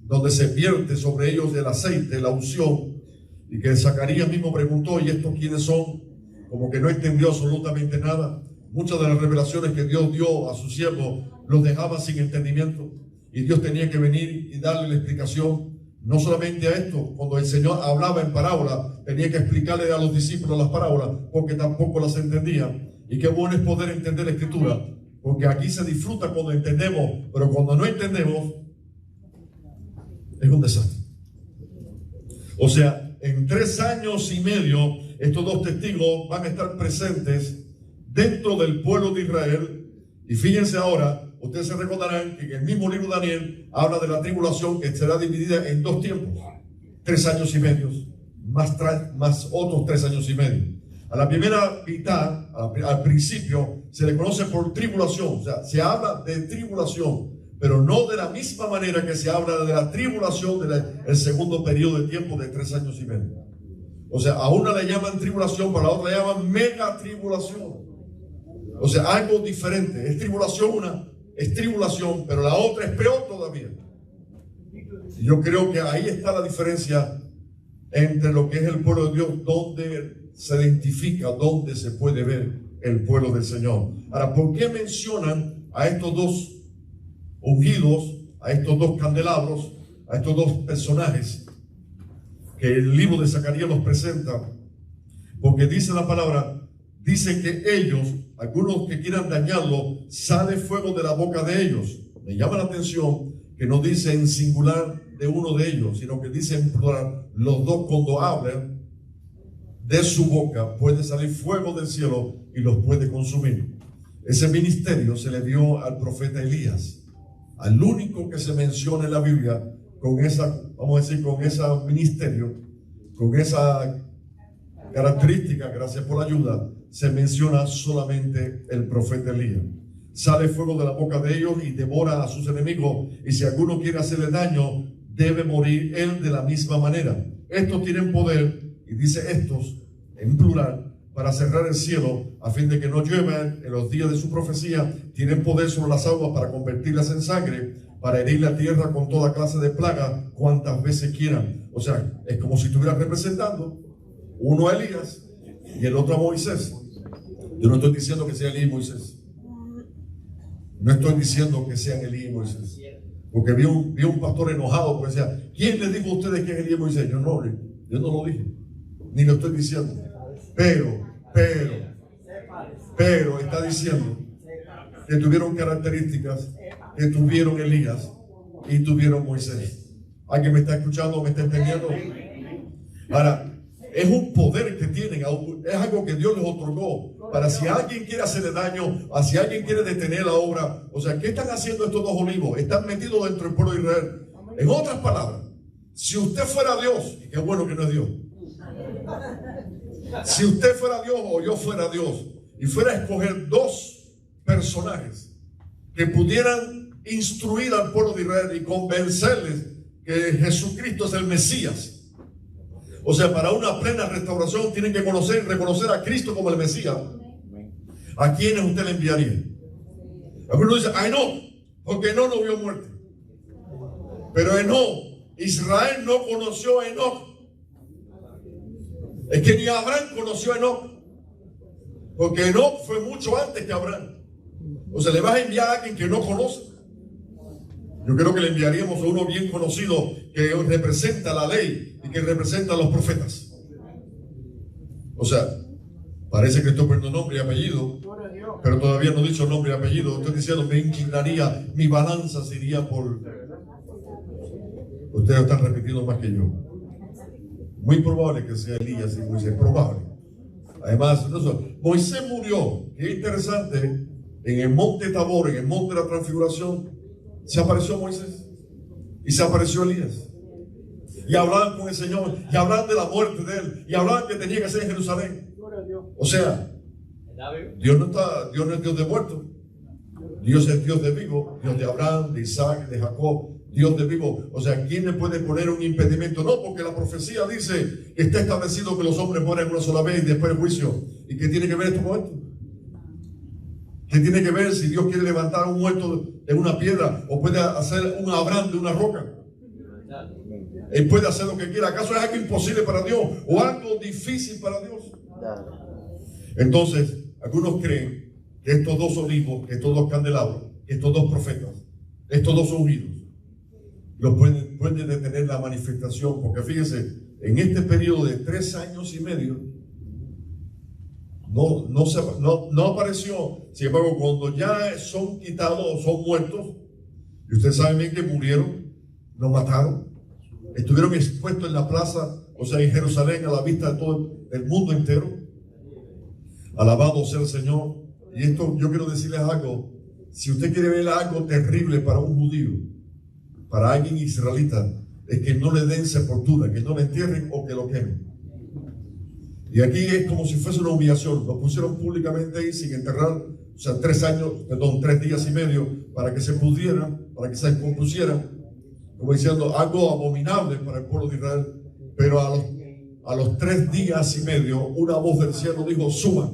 donde se vierte sobre ellos el aceite, la unción, y que Zacarías mismo preguntó: ¿y estos quiénes son? Como que no entendió absolutamente nada. Muchas de las revelaciones que Dios dio a su siervo los dejaba sin entendimiento, y Dios tenía que venir y darle la explicación. No solamente a esto, cuando el Señor hablaba en parábola, tenía que explicarle a los discípulos las parábolas, porque tampoco las entendían. Y qué bueno es poder entender la Escritura, porque aquí se disfruta cuando entendemos, pero cuando no entendemos es un desastre. O sea, en 3 años y medio estos 2 testigos van a estar presentes dentro del pueblo de Israel. Y fíjense ahora, ustedes se recordarán que en el mismo libro de Daniel habla de la tribulación, que será dividida en 2 tiempos: 3 años y medio, más otros 3 años y medio. A la primera mitad, al principio, se le conoce por tribulación. O sea, se habla de tribulación, pero no de la misma manera que se habla de la tribulación del segundo periodo de tiempo de 3 años y medio. O sea, a una le llaman tribulación, para la otra le llaman mega tribulación. O sea, algo diferente. Es tribulación, una es tribulación, pero la otra es peor todavía. Y yo creo que ahí está la diferencia entre lo que es el pueblo de Dios, donde se identifica, donde se puede ver el pueblo del Señor. Ahora, ¿por qué mencionan a estos dos ungidos, a estos dos candelabros, a estos dos personajes que el libro de Zacarías los presenta? Porque dice la palabra, dice que ellos, algunos que quieran dañarlo, sale fuego de la boca de ellos. Me llama la atención que no dice en singular de uno de ellos, sino que dice en plural, los dos cuando hablan, de su boca puede salir fuego del cielo y los puede consumir. Ese ministerio se le dio al profeta Elías, al único que se menciona en la Biblia con esa, vamos a decir, con ese ministerio, con esa característica. Gracias por la ayuda. Se menciona solamente el profeta Elías. Sale fuego de la boca de ellos y devora a sus enemigos, y si alguno quiere hacerle daño, debe morir él de la misma manera. Estos tienen poder, y dice estos en plural, para cerrar el cielo a fin de que no llueva en los días de su profecía. Tienen poder sobre las aguas para convertirlas en sangre, para herir la tierra con toda clase de plaga cuantas veces quieran. O sea, es como si estuvieran representando uno a Elías y el otro a Moisés. Yo no estoy diciendo que sea Elías y Moisés. No estoy diciendo que sean Elías y Moisés. Porque vi un pastor enojado porque decía, ¿quién les dijo a ustedes que es Elías y Moisés? Yo no lo dije, ni lo estoy diciendo. Pero está diciendo que tuvieron características que tuvieron Elías y tuvieron Moisés. ¿Alguien me está escuchando? ¿Me está entendiendo? Ahora, es un poder que tienen, es algo que Dios les otorgó para si alguien quiere hacerle daño, o si alguien quiere detener la obra. O sea, ¿qué están haciendo estos dos olivos? Están metidos dentro del pueblo de Israel. En otras palabras, si usted fuera Dios, y qué bueno que no es Dios, si usted fuera Dios o yo fuera Dios y fuera a escoger dos personajes que pudieran instruir al pueblo de Israel y convencerles que Jesucristo es el Mesías. O sea, para una plena restauración tienen que conocer y reconocer a Cristo como el Mesías. ¿A quiénes usted le enviaría? Algunos dicen, ay no, porque no vio muerte. Pero Enoc, Israel no conoció a Enoc. Es que ni Abraham conoció a Enoc, porque Enoc fue mucho antes que Abraham. O sea, le vas a enviar a alguien que no conoce. Yo creo que le enviaríamos a uno bien conocido que representa la ley y que representa a los profetas. O sea, parece que estoy poniendo nombre y apellido, pero todavía no he dicho nombre y apellido. Estoy diciendo, me inclinaría, mi balanza sería por... Ustedes están repitiendo más que yo. Muy probable que sea Elías y Moisés, probable. Además, Moisés murió. Qué interesante, en el monte Tabor, en el monte de la transfiguración, se apareció Moisés y se apareció Elías. Y hablaban con el Señor, y hablaban de la muerte de él, y hablaban que tenía que ser en Jerusalén. O sea, Dios no es Dios de muertos. Dios es Dios de vivo, Dios de Abraham, de Isaac, de Jacob. Dios de vivo. O sea, ¿quién le puede poner un impedimento? No, porque la profecía dice que está establecido que los hombres mueren una sola vez y después el juicio. ¿Y qué tiene que ver esto con esto? ¿Qué tiene que ver si Dios quiere levantar a un muerto de una piedra o puede hacer un Abraham de una roca? Él puede hacer lo que quiera. ¿Acaso es algo imposible para Dios o algo difícil para Dios? Entonces, algunos creen que estos dos olivos, que estos dos candelabros, que estos dos profetas, estos dos ungidos, los pueden detener la manifestación, porque fíjense, en este periodo de 3 años y medio no apareció. Sin embargo, cuando ya son quitados o son muertos, y ustedes saben bien que murieron, los mataron, estuvieron expuestos en la plaza, o sea, en Jerusalén, a la vista de todo el mundo entero. Alabado sea el Señor. Y esto yo quiero decirles algo: si usted quiere ver algo terrible para un judío, para alguien israelita, es que no le den sepultura, que no le entierren o que lo quemen. Y aquí es como si fuese una humillación. Lo pusieron públicamente ahí sin enterrar, o sea, 3 días y medio, para que se pudiera, para que se compusiera, como diciendo algo abominable para el pueblo de Israel. Pero a los 3 días y medio, una voz del cielo dijo: suban.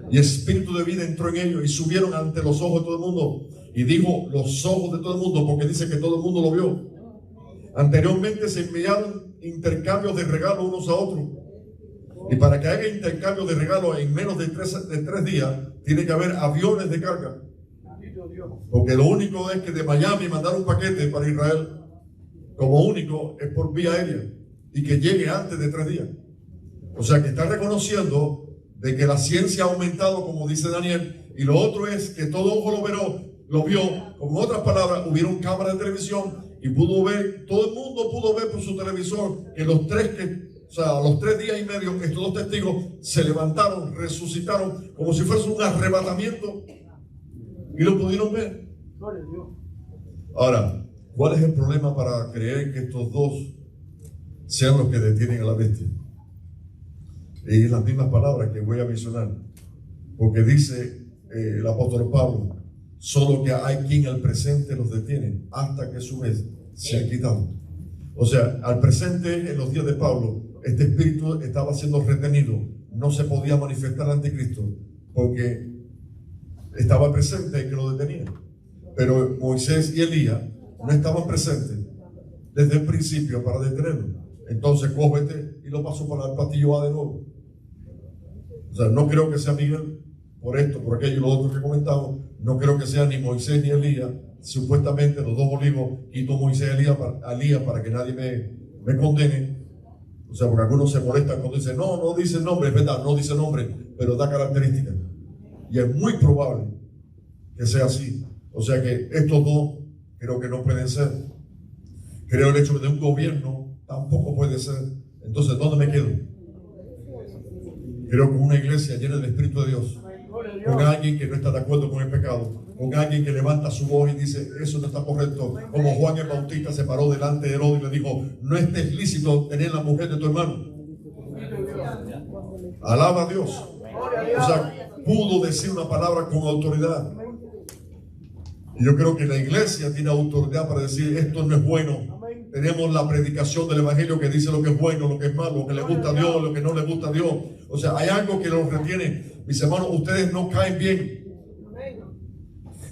Y espíritu de vida entró en ellos y subieron ante los ojos de todo el mundo. Y dijo los ojos de todo el mundo, porque dice que todo el mundo lo vio. Anteriormente se enviaron intercambios de regalos unos a otros. Y para que haya intercambio de regalos en menos de 3 días, tiene que haber aviones de carga. Porque lo único es que de Miami mandar un paquete para Israel, como único, es por vía aérea. Y que llegue antes de 3 días. O sea que está reconociendo de que la ciencia ha aumentado, como dice Daniel. Y lo otro es que todo ojo lo vio. Con otras palabras, hubieron cámaras de televisión y pudo ver, todo el mundo pudo ver por su televisor que a los 3 días y medio, estos 2 testigos se levantaron, resucitaron, como si fuese un arrebatamiento, y lo pudieron ver. Ahora, ¿cuál es el problema para creer que estos 2 sean los que detienen a la bestia? Y las mismas palabras que voy a mencionar, porque dice el apóstol Pablo: solo que hay quien al presente los detiene hasta que su vez se ha quitado. O sea, al presente, en los días de Pablo, este espíritu estaba siendo retenido, no se podía manifestar ante Cristo porque estaba presente el que lo detenía. Pero Moisés y Elías no estaban presentes desde el principio para detenerlo. Entonces cógete y lo paso para el patillo A de nuevo. O sea, no creo que sea Miguel por esto, por aquello y lo otro que comentamos. No creo que sea ni Moisés ni Elías. Supuestamente los 2 olivos quitó Moisés y Elías para que nadie me condene. O sea, porque algunos se molestan cuando dicen no dice nombre. Es verdad, no dice nombre, pero da características. Y es muy probable que sea así. O sea que estos 2 creo que no pueden ser. Creo el hecho de un gobierno tampoco puede ser. Entonces, ¿dónde me quedo? Creo que una iglesia llena del Espíritu de Dios, con alguien que no está de acuerdo con el pecado, con alguien que levanta su voz y dice: eso no está correcto, como Juan el Bautista se paró delante de Herodes y le dijo: no es lícito tener la mujer de tu hermano. Alaba a Dios. O sea, pudo decir una palabra con autoridad. Y yo creo que la iglesia tiene autoridad para decir: esto no es bueno. Tenemos la predicación del evangelio que dice lo que es bueno, lo que es malo, lo que le gusta a Dios, lo que no le gusta a Dios. O sea, hay algo que los retiene. Mis hermanos, ustedes no caen bien.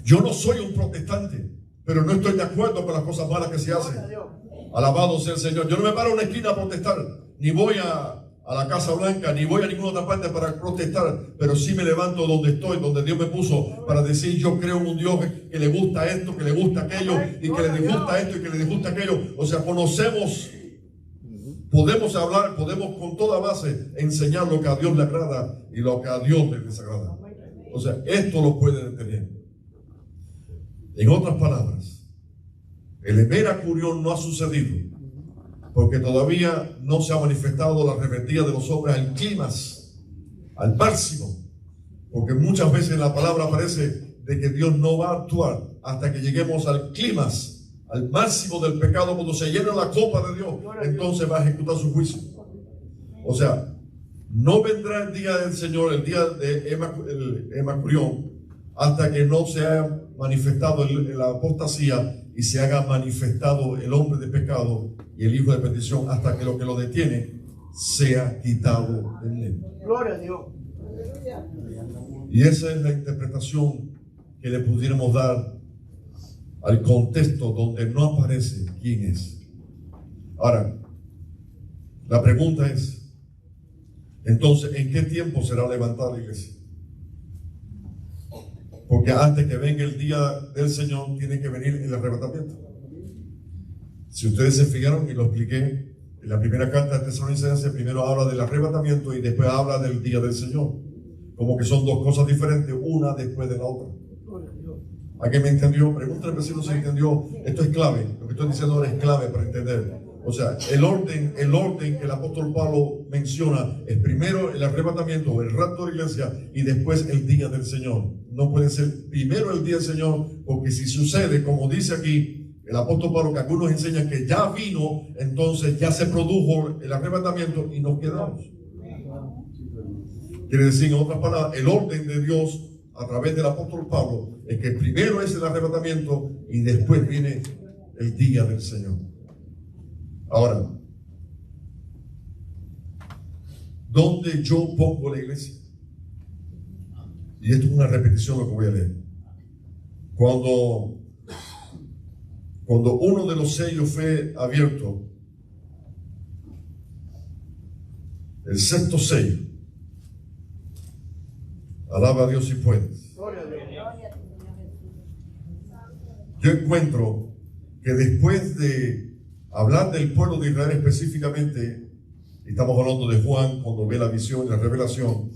Yo no soy un protestante, pero no estoy de acuerdo con las cosas malas que se hacen. Alabado sea el Señor. Yo no me paro en una esquina a protestar, ni voy a la Casa Blanca, ni voy a ninguna otra parte para protestar, pero sí me levanto donde estoy, donde Dios me puso, para decir: yo creo en un Dios que le gusta esto, que le gusta aquello, y que le disgusta esto y que le disgusta aquello. O sea, conocemos, podemos hablar, podemos con toda base enseñar lo que a Dios le agrada y lo que a Dios le desagrada. O sea, esto lo puede detener. En otras palabras, el Emera Curión no ha sucedido, porque todavía no se ha manifestado la rebeldía de los hombres al clímax, al máximo. Porque muchas veces en la palabra aparece de que Dios no va a actuar hasta que lleguemos al clímax, al máximo del pecado. Cuando se llena la copa de Dios, entonces va a ejecutar su juicio. O sea, no vendrá el día del Señor, el día de Emacurión, hasta que no se haya manifestado la apostasía y se haga manifestado el hombre de pecado y el hijo de perdición, hasta que lo que lo detiene sea quitado de él. Gloria a Dios. Y esa es la interpretación que le pudiéramos dar al contexto donde no aparece quién es. Ahora, la pregunta es, entonces, ¿en qué tiempo será levantada la iglesia? Porque antes que venga el día del Señor, tiene que venir el arrebatamiento. Si ustedes se fijaron, y lo expliqué, en la primera carta de Tesalonicenses, primero habla del arrebatamiento y después habla del día del Señor. Como que son 2 cosas diferentes, una después de la otra. ¿Alguien me entendió? Pregúntale si no se entendió. Esto es clave. Lo que estoy diciendo ahora es clave para entender. O sea, el orden que el apóstol Pablo menciona es primero el arrebatamiento o el rapto de la iglesia y después el día del Señor. No puede ser primero el día del Señor, porque si sucede, como dice aquí el apóstol Pablo, que algunos enseñan que ya vino, entonces ya se produjo el arrebatamiento y nos quedamos. Quiere decir, en otras palabras, el orden de Dios a través del apóstol Pablo es que primero es el arrebatamiento y después viene el día del Señor. Ahora, ¿dónde yo pongo la iglesia? Y esto es una repetición de lo que voy a leer. Cuando uno de los sellos fue abierto, el sexto sello, alaba a Dios si puedes. Yo encuentro que después de hablar del pueblo de Israel específicamente, estamos hablando de Juan cuando ve la visión y la revelación,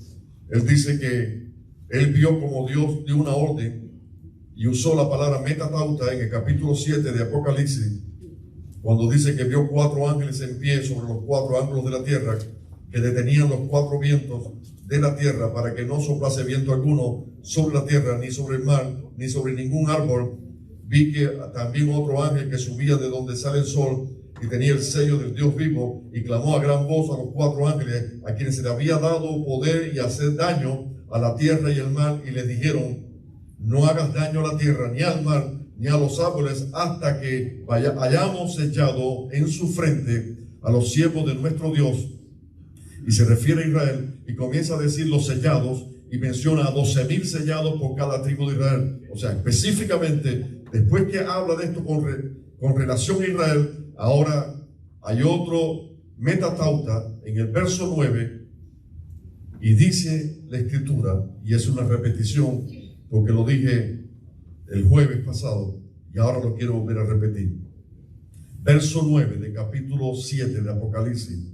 él dice que él vio como Dios dio una orden y usó la palabra metatauta en el capítulo 7 de Apocalipsis, cuando dice que vio 4 ángeles en pie sobre los 4 ángulos de la tierra, que detenían los 4 vientos de la tierra para que no soplase viento alguno sobre la tierra, ni sobre el mar, ni sobre ningún árbol. Vi que también otro ángel que subía de donde sale el sol y tenía el sello del Dios vivo y clamó a gran voz a los 4 ángeles a quienes se le había dado poder y hacer daño a la tierra y el mar, y les dijeron: no hagas daño a la tierra, ni al mar, ni a los árboles, hasta que hayamos sellado en su frente a los siervos de nuestro Dios. Y se refiere a Israel y comienza a decir los sellados y menciona a 12,000 sellados por cada tribu de Israel. O sea, específicamente, después que habla de esto con relación a Israel, ahora hay otro metatauta en el verso 9 y dice la escritura, y es una repetición porque lo dije el jueves pasado y ahora lo quiero volver a repetir. Verso 9 de capítulo 7 de Apocalipsis.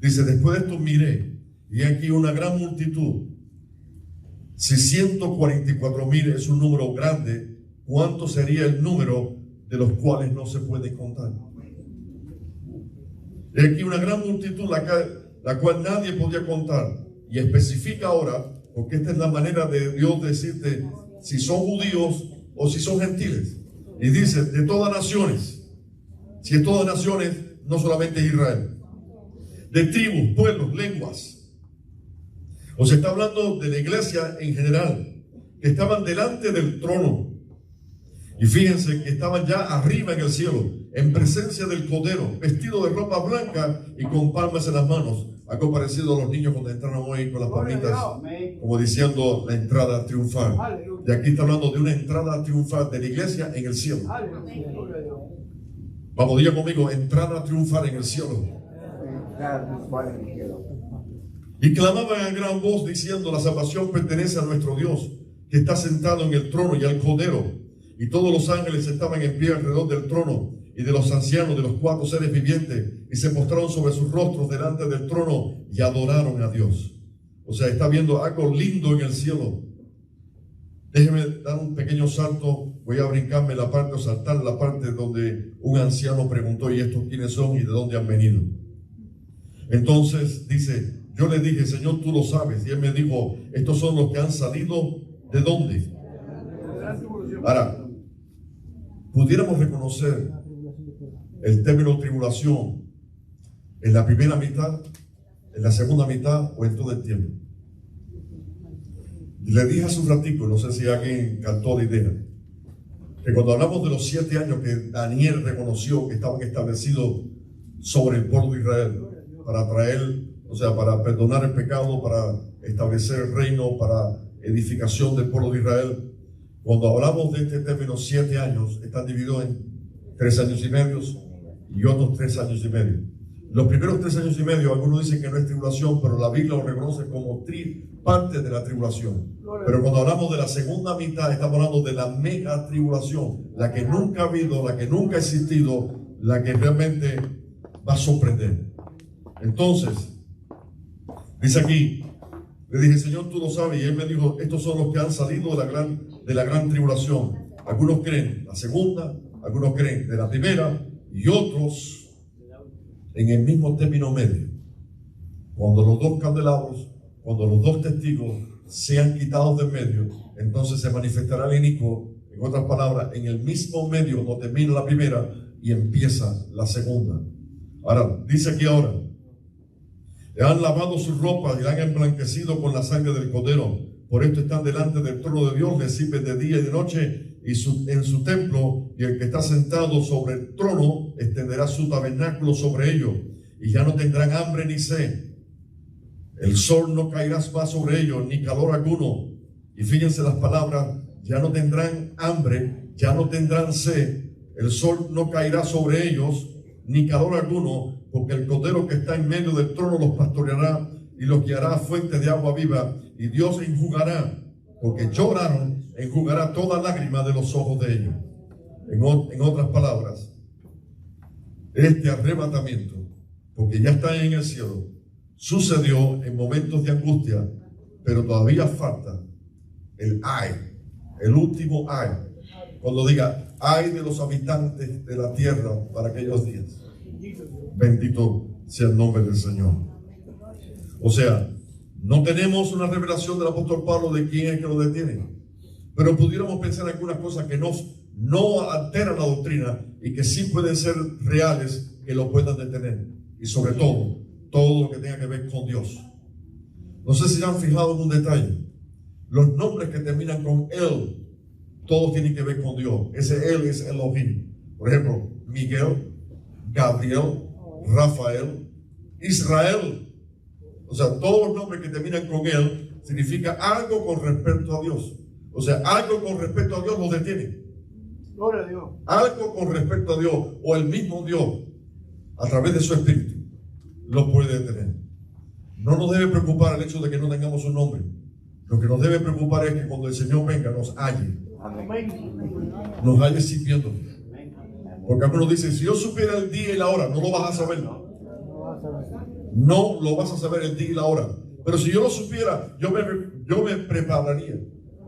Dice: después de esto miré, y aquí una gran multitud. Si 144,000 es un número grande, ¿cuánto sería el número de los cuales no se puede contar? Y aquí una gran multitud, la cual nadie podía contar. Y especifica ahora, porque esta es la manera de Dios decirte si son judíos o si son gentiles. Y dice: de todas naciones. Si es todas naciones, no solamente Israel. De tribus, pueblos, lenguas. O sea, está hablando de la iglesia en general, que estaban delante del trono. Y fíjense que estaban ya arriba en el cielo, en presencia del Cordero, vestido de ropa blanca y con palmas en las manos. Algo parecido a los niños cuando entraron hoy con las palmitas, como diciendo la entrada triunfal. Y aquí está hablando de una entrada triunfal de la iglesia en el cielo. Vamos, diga conmigo: entrada triunfal en el cielo. Y clamaban a gran voz diciendo: la salvación pertenece a nuestro Dios, que está sentado en el trono, y al Cordero. Y todos los ángeles estaban en pie alrededor del trono y de los ancianos, de los 4 seres vivientes, y se postraron sobre sus rostros delante del trono y adoraron a Dios. O sea, está viendo algo lindo en el cielo. Déjeme dar un pequeño salto. Voy a brincarme la parte, o saltar la parte donde un anciano preguntó: ¿y estos quiénes son y de dónde han venido? Entonces dice: yo le dije: Señor, tú lo sabes. Y él me dijo: estos son los que han salido ¿de dónde? Ahora, pudiéramos reconocer el término tribulación en la primera mitad, en la segunda mitad o en todo el tiempo. Y le dije hace un ratico, no sé si alguien captó la idea, que cuando hablamos de los 7 años que Daniel reconoció que estaban establecidos sobre el pueblo de Israel, para traer, o sea, para perdonar el pecado, para establecer el reino, para edificación del pueblo de Israel. Cuando hablamos de este término 7 años, están divididos en 3 años y medio y otros 3 años y medio. Los primeros 3 años y medio, algunos dicen que no es tribulación, pero la Biblia lo reconoce como parte de la tribulación. Pero cuando hablamos de la segunda mitad, estamos hablando de la mega tribulación, la que nunca ha habido, la que nunca ha existido, la que realmente va a sorprender. Entonces, dice aquí, le dije: Señor, tú lo sabes. Y él me dijo: estos son los que han salido de la gran tribulación. Algunos creen la segunda, algunos creen de la primera, y otros en el mismo término medio. Cuando los 2 candelabros, cuando los 2 testigos sean quitados del medio, entonces se manifestará el inicuo. En otras palabras, en el mismo medio no termina la primera y empieza la segunda. Ahora, dice aquí ahora: Le han lavado sus ropas y la han emblanquecido con la sangre del Cordero. Por esto están delante del trono de Dios, le sirven de día y de noche en su templo, y el que está sentado sobre el trono extenderá su tabernáculo sobre ellos, y ya no tendrán hambre ni sed. El sol no caerá más sobre ellos, ni calor alguno. Y fíjense las palabras: ya no tendrán hambre, ya no tendrán sed. El sol no caerá sobre ellos, ni calor alguno, porque el Cordero que está en medio del trono los pastoreará y los guiará a fuente de agua viva. Y Dios enjugará, porque lloraron, enjugará toda lágrima de los ojos de ellos. En otras palabras, este arrebatamiento, porque ya está en el cielo, sucedió en momentos de angustia, pero todavía falta el ay, el último ay. Cuando diga ay de los habitantes de la tierra para aquellos días. Bendito sea el nombre del Señor. O sea, no tenemos una revelación del apóstol Pablo de quién es que lo detiene, pero pudiéramos pensar en algunas cosas que no alteran la doctrina y que sí pueden ser reales, que lo puedan detener. Y sobre todo lo que tenga que ver con Dios. No sé si se han fijado en un detalle: los nombres que terminan con él, todos tienen que ver con Dios. Ese él es Elohim. Por ejemplo, Miguel, Gabriel, Rafael, Israel. O sea, todos los nombres que terminan con él significa algo con respecto a Dios. O sea, algo con respecto a Dios lo detiene. Gloria a Dios. Algo con respecto a Dios, o el mismo Dios, a través de su Espíritu, lo puede detener. No nos debe preocupar el hecho de que no tengamos un nombre. Lo que nos debe preocupar es que cuando el Señor venga nos halle. Nos halle sirviendo. Porque algunos dicen: si yo supiera el día y la hora, no lo vas a saber. No lo vas a saber el día y la hora. Pero si yo lo supiera, yo me prepararía.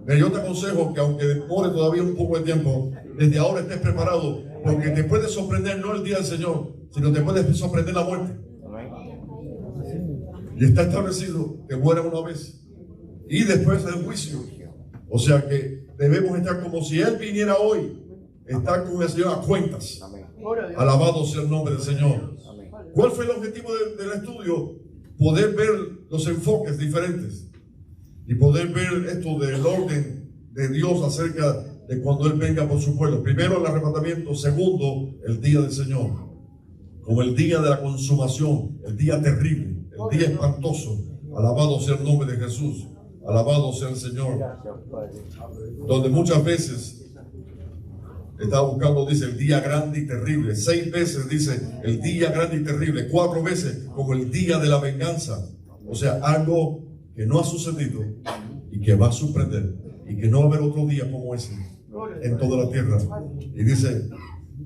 Pero yo te aconsejo que, aunque demore todavía un poco de tiempo, desde ahora estés preparado, porque te puede sorprender no el día del Señor, sino te puede sorprender la muerte. Y está establecido que muera una vez y después del juicio. O sea que debemos estar como si Él viniera hoy, estar con el Señor a cuentas. Alabado sea el nombre del Señor. ¿Cuál fue el objetivo del estudio? Poder ver los enfoques diferentes y poder ver esto del orden de Dios acerca de cuando Él venga por su pueblo. Primero, el arrebatamiento. Segundo, el día del Señor, como el día de la consumación, el día terrible, el día espantoso. Alabado sea el nombre de Jesús. Alabado sea el Señor. Donde muchas veces está buscando, dice, el día grande y terrible. 6 veces dice el día grande y terrible. 4 veces como el día de la venganza. O sea, algo que no ha sucedido y que va a sorprender, y que no va a haber otro día como ese en toda la tierra. Y dice: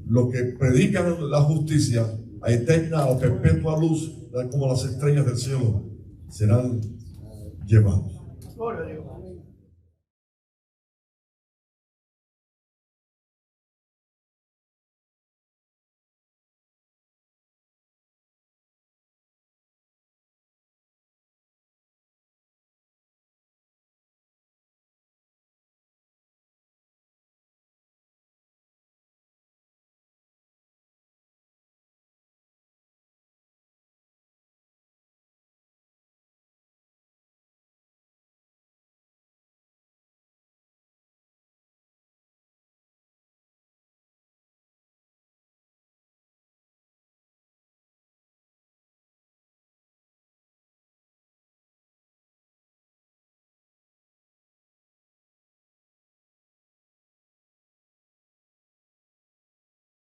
los que predican la justicia a eterna o perpetua luz, como las estrellas del cielo, serán llevados.